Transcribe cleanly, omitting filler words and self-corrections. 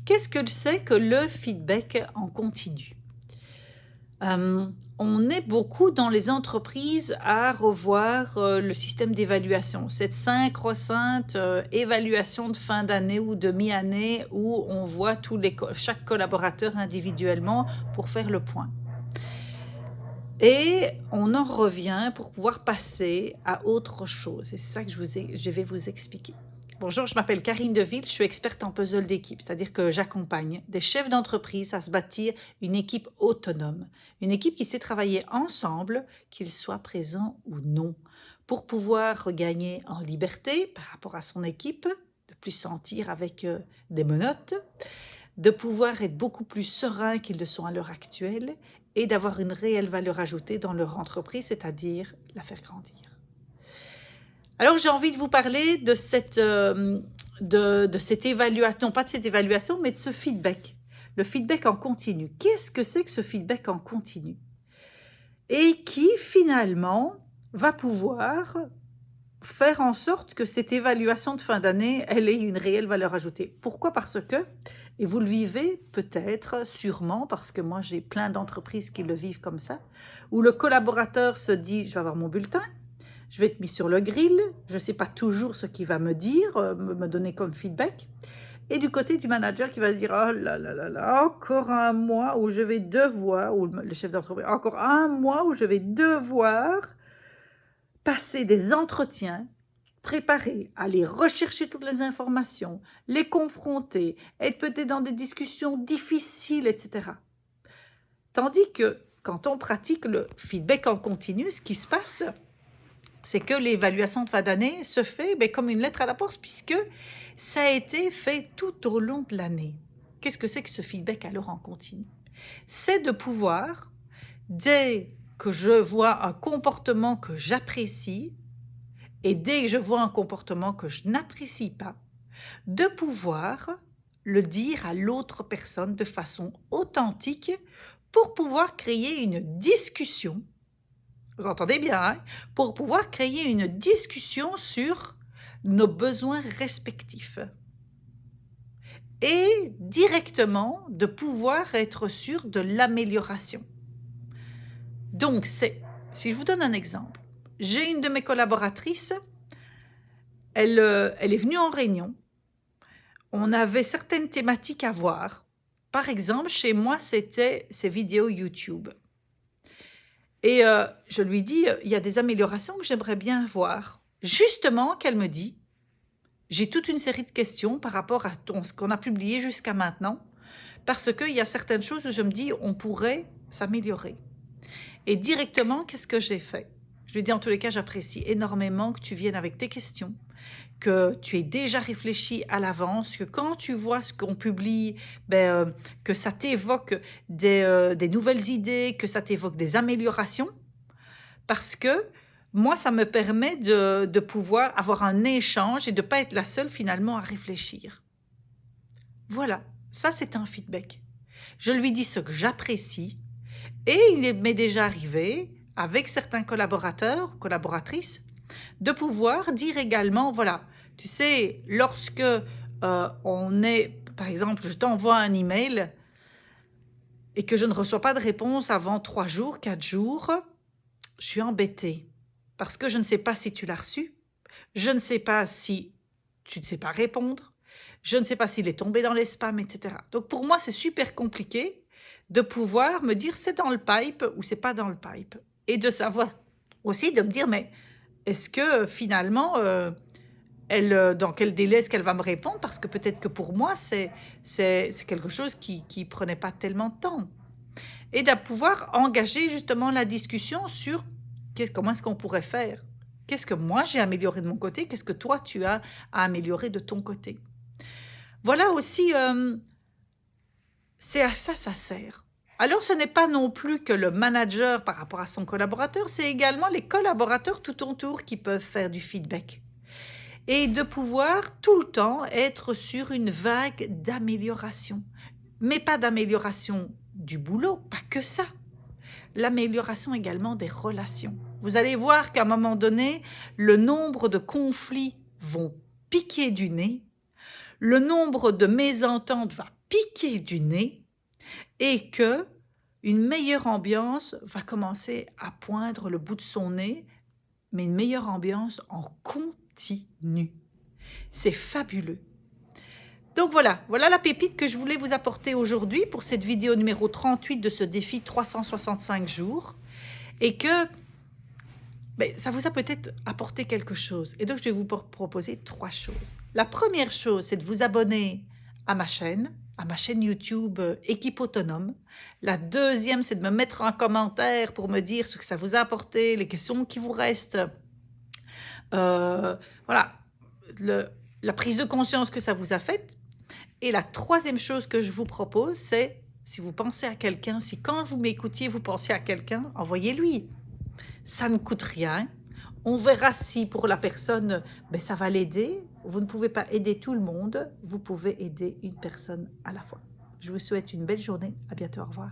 Qu'est-ce que c'est que le feedback en continu? On est beaucoup dans les entreprises à revoir, le système d'évaluation. Cette sacro-sainte, évaluation de fin d'année ou de mi-année où on voit tous les chaque collaborateur individuellement pour faire le point. Et on en revient pour pouvoir passer à autre chose. C'est ça que je vais vous expliquer. Bonjour, je m'appelle Karine Deville, je suis experte en puzzle d'équipe, c'est-à-dire que j'accompagne des chefs d'entreprise à se bâtir une équipe autonome, une équipe qui sait travailler ensemble, qu'ils soient présents ou non, pour pouvoir regagner en liberté par rapport à son équipe, de plus sentir avec des menottes, de pouvoir être beaucoup plus sereins qu'ils le sont à l'heure actuelle et d'avoir une réelle valeur ajoutée dans leur entreprise, c'est-à-dire la faire grandir. Alors j'ai envie de vous parler de cette évaluation, non pas de cette évaluation, mais de ce feedback. Le feedback en continu. Qu'est-ce que c'est que ce feedback en continu? Et qui finalement va pouvoir faire en sorte que cette évaluation de fin d'année, elle ait une réelle valeur ajoutée. Pourquoi? Parce que, et vous le vivez peut-être, sûrement, parce que moi j'ai plein d'entreprises qui le vivent comme ça, où le collaborateur se dit, je vais avoir mon bulletin, je vais être mis sur le grill, je ne sais pas toujours ce qu'il va me dire, me donner comme feedback. Et du côté du manager qui va se dire, oh là là là là, encore un mois où je vais devoir, ou le chef d'entreprise, encore un mois où je vais devoir passer des entretiens, préparer, aller rechercher toutes les informations, les confronter, être peut-être dans des discussions difficiles, etc. Tandis que quand on pratique le feedback en continu, ce qui se passe, c'est que l'évaluation de fin d'année se fait comme une lettre à la poste, puisque ça a été fait tout au long de l'année. Qu'est-ce que c'est que ce feedback alors en continu? C'est de pouvoir, dès que je vois un comportement que j'apprécie, et dès que je vois un comportement que je n'apprécie pas, de pouvoir le dire à l'autre personne de façon authentique pour pouvoir créer une discussion. Vous entendez bien, hein? Pour pouvoir créer une discussion sur nos besoins respectifs. Et directement de pouvoir être sûr de l'amélioration. Donc, si je vous donne un exemple, j'ai une de mes collaboratrices, elle est venue en réunion, on avait certaines thématiques à voir. Par exemple, chez moi, c'était ces vidéos YouTube. Et je lui dis, il y a des améliorations que j'aimerais bien voir. Justement, qu'elle me dit, j'ai toute une série de questions par rapport à ce qu'on a publié jusqu'à maintenant, parce qu'il y a certaines choses où je me dis, on pourrait s'améliorer. Et directement, qu'est-ce que j'ai fait? Je lui dis, en tous les cas, j'apprécie énormément que tu viennes avec tes questions, que tu aies déjà réfléchi à l'avance, que quand tu vois ce qu'on publie, que ça t'évoque des nouvelles idées, que ça t'évoque des améliorations, parce que moi, ça me permet de pouvoir avoir un échange et de ne pas être la seule finalement à réfléchir. Voilà, ça c'est un feedback. Je lui dis ce que j'apprécie et il m'est déjà arrivé, avec certains collaborateurs, collaboratrices, de pouvoir dire également, voilà, tu sais, lorsque on est, par exemple, je t'envoie un email et que je ne reçois pas de réponse avant 3 jours, 4 jours, je suis embêtée parce que je ne sais pas si tu l'as reçu, je ne sais pas si tu ne sais pas répondre, je ne sais pas s'il est tombé dans les spams, etc. Donc pour moi, c'est super compliqué de pouvoir me dire c'est dans le pipe ou c'est pas dans le pipe. Et de savoir aussi, de me dire, mais est-ce que finalement, dans quel délai est-ce qu'elle va me répondre? Parce que peut-être que pour moi, c'est quelque chose qui ne prenait pas tellement de temps. Et de pouvoir engager justement la discussion sur comment est-ce qu'on pourrait faire? Qu'est-ce que moi j'ai amélioré de mon côté? Qu'est-ce que toi tu as à améliorer de ton côté? Voilà aussi, c'est à ça sert. Alors ce n'est pas non plus que le manager par rapport à son collaborateur, c'est également les collaborateurs tout autour qui peuvent faire du feedback. Et de pouvoir tout le temps être sur une vague d'amélioration. Mais pas d'amélioration du boulot, pas que ça. L'amélioration également des relations. Vous allez voir qu'à un moment donné, le nombre de conflits vont piquer du nez, le nombre de mésententes va piquer du nez et que une meilleure ambiance va commencer à poindre le bout de son nez, mais une meilleure ambiance en continu. C'est fabuleux. Donc voilà, voilà la pépite que je voulais vous apporter aujourd'hui pour cette vidéo numéro 38 de ce défi 365 jours. Et que ça vous a peut-être apporté quelque chose. Et donc, je vais vous proposer 3 choses. La première chose, c'est de vous abonner à ma chaîne YouTube Équipe Autonome. La deuxième, c'est de me mettre un commentaire pour me dire ce que ça vous a apporté, les questions qui vous restent. Voilà, la prise de conscience que ça vous a faite. Et la troisième chose que je vous propose, c'est, si vous pensez à quelqu'un, si quand vous m'écoutiez, vous pensez à quelqu'un, envoyez-lui. Ça ne coûte rien. On verra si pour la personne, ça va l'aider. Vous ne pouvez pas aider tout le monde. Vous pouvez aider une personne à la fois. Je vous souhaite une belle journée. À bientôt. Au revoir.